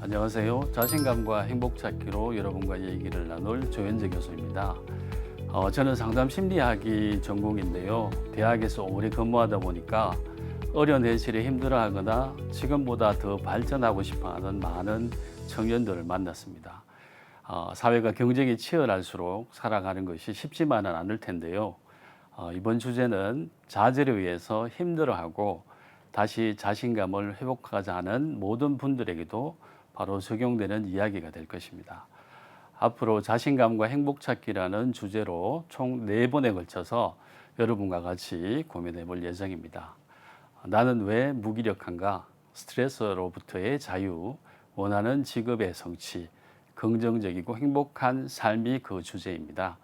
안녕하세요. 자신감과 행복 찾기로 여러분과 얘기를 나눌 조현재 교수입니다. 저는 상담 심리학이 전공인데요. 대학에서 오래 근무하다 보니까 어려운 현실에 힘들어하거나 지금보다 더 발전하고 싶어하는 많은 청년들을 만났습니다. 사회가 경쟁이 치열할수록 살아가는 것이 쉽지만은 않을 텐데요. 이번 주제는 자제를 위해서 힘들어하고 다시 자신감을 회복하자 하는 모든 분들에게도 바로 적용되는 이야기가 될 것입니다. 앞으로 자신감과 행복 찾기라는 주제로 총 4번에 걸쳐서 여러분과 같이 고민해 볼 예정입니다. 나는 왜 무기력한가? 스트레스로부터의 자유, 원하는 직업의 성취, 긍정적이고 행복한 삶이 그 주제입니다.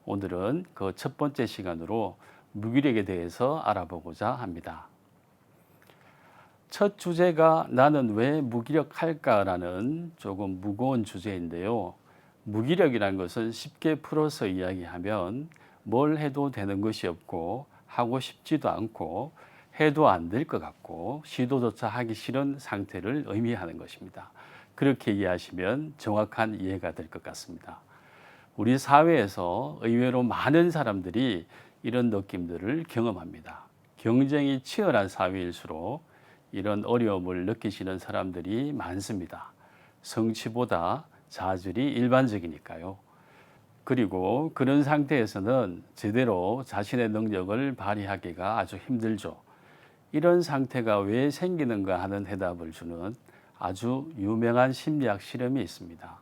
오늘은 그 첫 번째 시간으로 무기력에 대해서 알아보고자 합니다. 첫 주제가 나는 왜 무기력할까라는 조금 무거운 주제인데요. 무기력이라는 것은 쉽게 풀어서 이야기하면 뭘 해도 되는 것이 없고 하고 싶지도 않고 해도 안 될 것 같고 시도조차 하기 싫은 상태를 의미하는 것입니다. 그렇게 이해하시면 정확한 이해가 될 것 같습니다. 우리 사회에서 의외로 많은 사람들이 이런 느낌들을 경험합니다. 경쟁이 치열한 사회일수록 이런 어려움을 느끼시는 사람들이 많습니다. 성취보다 좌절이 일반적이니까요. 그리고 그런 상태에서는 제대로 자신의 능력을 발휘하기가 아주 힘들죠. 이런 상태가 왜 생기는가 하는 해답을 주는 아주 유명한 심리학 실험이 있습니다.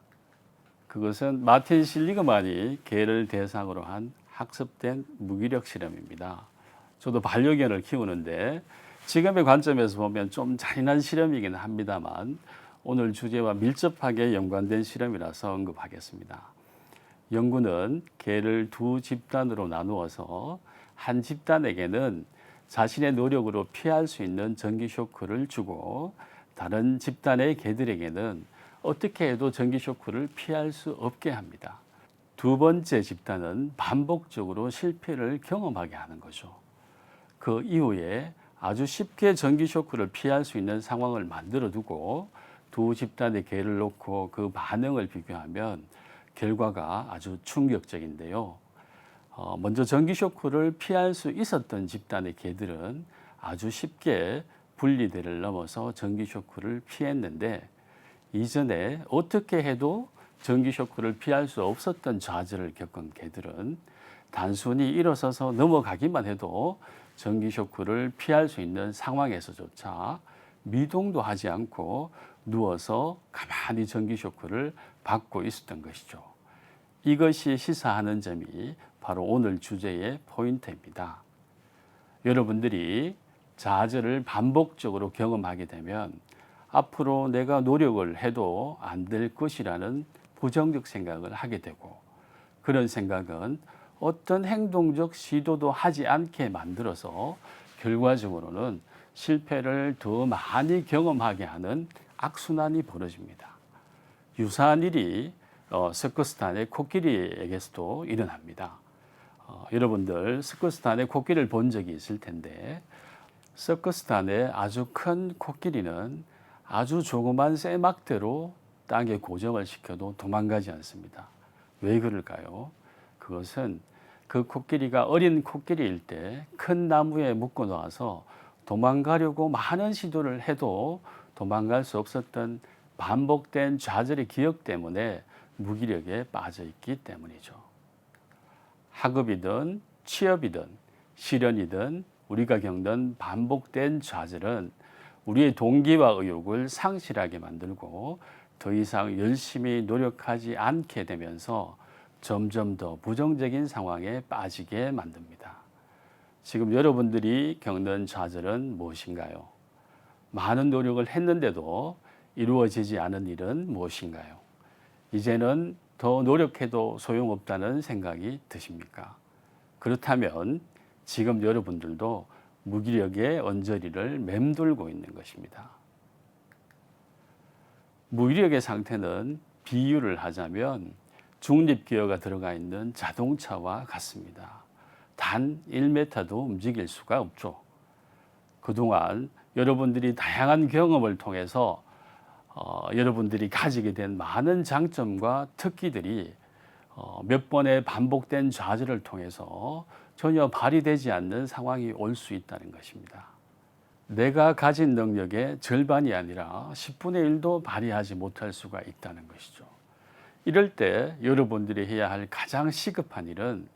그것은 마틴 실리그만이 개를 대상으로 한 학습된 무기력 실험입니다. 저도 반려견을 키우는데 지금의 관점에서 보면 좀 잔인한 실험이긴 합니다만 오늘 주제와 밀접하게 연관된 실험이라서 언급하겠습니다. 연구는 개를 두 집단으로 나누어서 한 집단에게는 자신의 노력으로 피할 수 있는 전기 쇼크를 주고 다른 집단의 개들에게는 어떻게 해도 전기 쇼크를 피할 수 없게 합니다. 두 번째 집단은 반복적으로 실패를 경험하게 하는 거죠. 그 이후에 아주 쉽게 전기 쇼크를 피할 수 있는 상황을 만들어 두고 두 집단의 개를 놓고 그 반응을 비교하면 결과가 아주 충격적인데요. 먼저 전기 쇼크를 피할 수 있었던 집단의 개들은 아주 쉽게 분리대를 넘어서 전기 쇼크를 피했는데 이전에 어떻게 해도 전기 쇼크를 피할 수 없었던 좌절을 겪은 개들은 단순히 일어서서 넘어가기만 해도 전기 쇼크를 피할 수 있는 상황에서조차 미동도 하지 않고 누워서 가만히 전기 쇼크를 받고 있었던 것이죠. 이것이 시사하는 점이 바로 오늘 주제의 포인트입니다. 여러분들이 좌절을 반복적으로 경험하게 되면 앞으로 내가 노력을 해도 안 될 것이라는 부정적 생각을 하게 되고 그런 생각은 어떤 행동적 시도도 하지 않게 만들어서 결과적으로는 실패를 더 많이 경험하게 하는 악순환이 벌어집니다. 유사한 일이 스코트란의 코끼리에게서도 일어납니다. 여러분들 스코트란의 코끼리를 본 적이 있을 텐데 스코트란의 아주 큰 코끼리는 아주 조그만 쇠막대로 땅에 고정을 시켜도 도망가지 않습니다. 왜 그럴까요? 그것은 그 코끼리가 어린 코끼리일 때 큰 나무에 묶어 놓아서 도망가려고 많은 시도를 해도 도망갈 수 없었던 반복된 좌절의 기억 때문에 무기력에 빠져 있기 때문이죠. 학업이든 취업이든 실연이든 우리가 겪는 반복된 좌절은 우리의 동기와 의욕을 상실하게 만들고 더 이상 열심히 노력하지 않게 되면서 점점 더 부정적인 상황에 빠지게 만듭니다. 지금 여러분들이 겪는 좌절은 무엇인가요? 많은 노력을 했는데도 이루어지지 않은 일은 무엇인가요? 이제는 더 노력해도 소용없다는 생각이 드십니까? 그렇다면 지금 여러분들도 무기력의 언저리를 맴돌고 있는 것입니다. 무기력의 상태는 비유를 하자면 중립기어가 들어가 있는 자동차와 같습니다. 단 1m도 움직일 수가 없죠. 그동안 여러분들이 다양한 경험을 통해서 여러분들이 가지게 된 많은 장점과 특기들이 몇 번의 반복된 좌절을 통해서 전혀 발휘되지 않는 상황이 올 수 있다는 것입니다. 내가 가진 능력의 절반이 아니라 10분의 1도 발휘하지 못할 수가 있다는 것이죠. 이럴 때 여러분들이 해야 할 가장 시급한 일은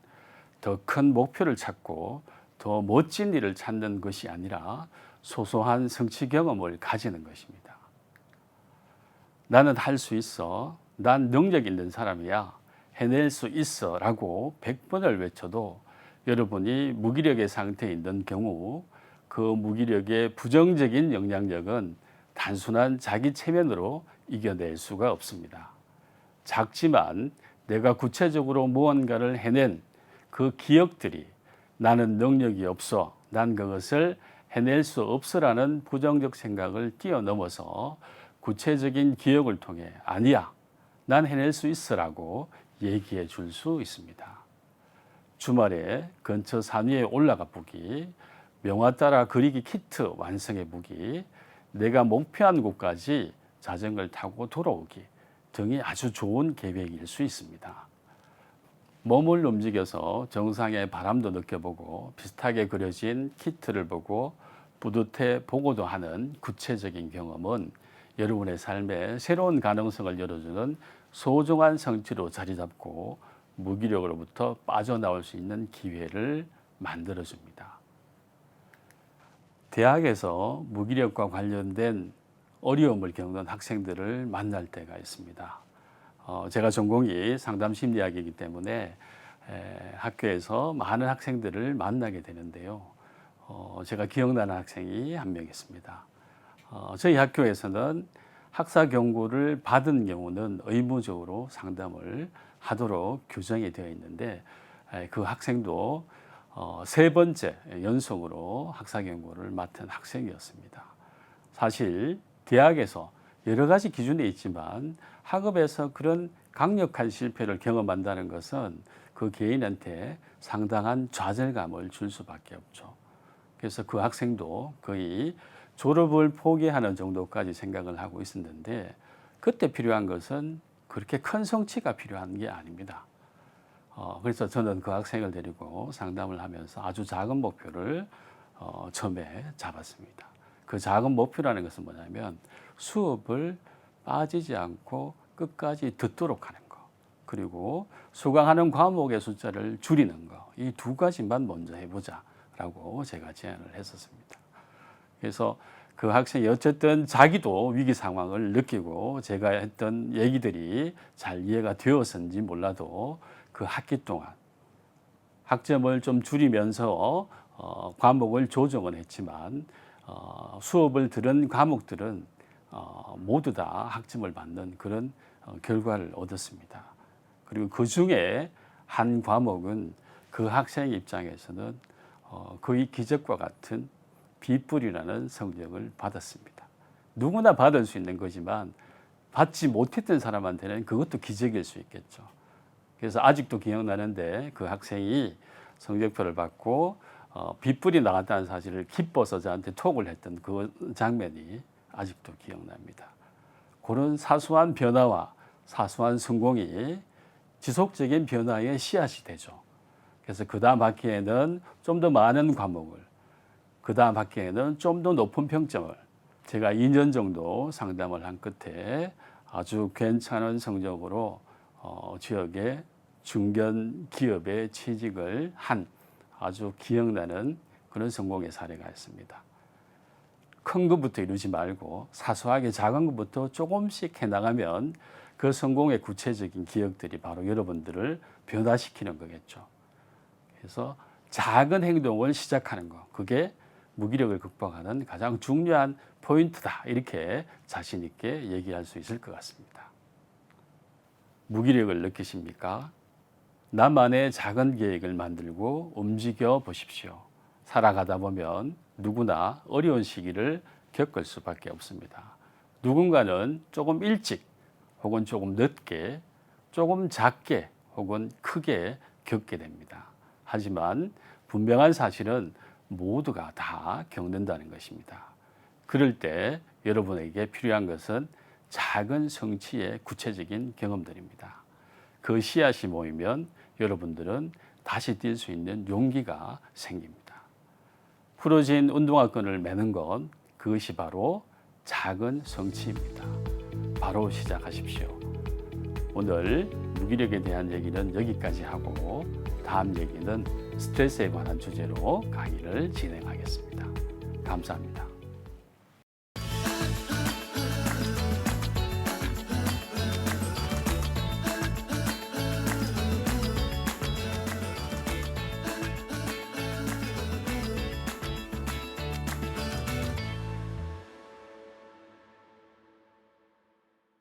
더 큰 목표를 찾고 더 멋진 일을 찾는 것이 아니라 소소한 성취 경험을 가지는 것입니다. 나는 할 수 있어. 난 능력 있는 사람이야. 해낼 수 있어. 라고 100번을 외쳐도 여러분이 무기력의 상태에 있는 경우 그 무기력의 부정적인 영향력은 단순한 자기 체면으로 이겨낼 수가 없습니다. 작지만 내가 구체적으로 무언가를 해낸 그 기억들이 나는 능력이 없어, 난 그것을 해낼 수 없어라는 부정적 생각을 뛰어넘어서 구체적인 기억을 통해 아니야, 난 해낼 수 있어라고 얘기해 줄 수 있습니다. 주말에 근처 산 위에 올라가 보기, 명화 따라 그리기 키트 완성해 보기, 내가 목표한 곳까지 자전거를 타고 돌아오기 등이 아주 좋은 계획일 수 있습니다. 몸을 움직여서 정상의 바람도 느껴보고 비슷하게 그려진 키트를 보고 뿌듯해 보고도 하는 구체적인 경험은 여러분의 삶에 새로운 가능성을 열어주는 소중한 성취로 자리 잡고 무기력으로부터 빠져나올 수 있는 기회를 만들어줍니다. 대학에서 무기력과 관련된 어려움을 겪는 학생들을 만날 때가 있습니다. 제가 전공이 상담심리학이기 때문에 학교에서 많은 학생들을 만나게 되는데요. 제가 기억나는 학생이 한 명 있습니다. 저희 학교에서는 학사 경고를 받은 경우는 의무적으로 상담을 하도록 규정이 되어 있는데 그 학생도 세 번째 연속으로 학사 경고를 맡은 학생이었습니다. 사실 대학에서 여러 가지 기준이 있지만 학업에서 그런 강력한 실패를 경험한다는 것은 그 개인한테 상당한 좌절감을 줄 수밖에 없죠. 그래서 그 학생도 거의 졸업을 포기하는 정도까지 생각을 하고 있었는데 그때 필요한 것은 그렇게 큰 성취가 필요한 게 아닙니다. 그래서 저는 그 학생을 데리고 상담을 하면서 아주 작은 목표를 처음에 잡았습니다. 그 작은 목표라는 것은 뭐냐면 수업을 빠지지 않고 끝까지 듣도록 하는 거, 그리고 수강하는 과목의 숫자를 줄이는 거, 이 두 가지만 먼저 해보자라고 제가 제안을 했었습니다. 그래서 그 학생이 어쨌든 자기도 위기 상황을 느끼고 제가 했던 얘기들이 잘 이해가 되었는지 몰라도 그 학기 동안 학점을 좀 줄이면서 과목을 조정은 했지만 수업을 들은 과목들은 모두 다 학점을 받는 그런 결과를 얻었습니다. 그리고 그 중에 한 과목은 그 학생 입장에서는 거의 기적과 같은 B뿔이라는 성적을 받았습니다. 누구나 받을 수 있는 거지만 받지 못했던 사람한테는 그것도 기적일 수 있겠죠. 그래서 아직도 기억나는데 그 학생이 성적표를 받고 B뿔이 나왔다는 사실을 기뻐서 저한테 톡을 했던 그 장면이 아직도 기억납니다. 그런 사소한 변화와 사소한 성공이 지속적인 변화의 씨앗이 되죠. 그래서 그 다음 학기에는 좀 더 많은 과목을, 그 다음 학기에는 좀 더 높은 평점을 제가 2년 정도 상담을 한 끝에 아주 괜찮은 성적으로 지역의 중견 기업에 취직을 한 아주 기억나는 그런 성공의 사례가 있습니다. 큰 것부터 이루지 말고 사소하게 작은 것부터 조금씩 해나가면 그 성공의 구체적인 기억들이 바로 여러분들을 변화시키는 거겠죠. 그래서 작은 행동을 시작하는 거, 그게 무기력을 극복하는 가장 중요한 포인트다, 이렇게 자신 있게 얘기할 수 있을 것 같습니다. 무기력을 느끼십니까? 나만의 작은 계획을 만들고 움직여 보십시오. 살아가다 보면 누구나 어려운 시기를 겪을 수밖에 없습니다. 누군가는 조금 일찍 혹은 조금 늦게, 조금 작게 혹은 크게 겪게 됩니다. 하지만 분명한 사실은 모두가 다 겪는다는 것입니다. 그럴 때 여러분에게 필요한 것은 작은 성취의 구체적인 경험들입니다. 그 씨앗이 모이면 여러분들은 다시 뛸 수 있는 용기가 생깁니다. 부러진 운동화끈을 매는 것, 그것이 바로 작은 성취입니다. 바로 시작하십시오. 오늘 무기력에 대한 얘기는 여기까지 하고 다음 얘기는 스트레스에 관한 주제로 강의를 진행하겠습니다. 감사합니다.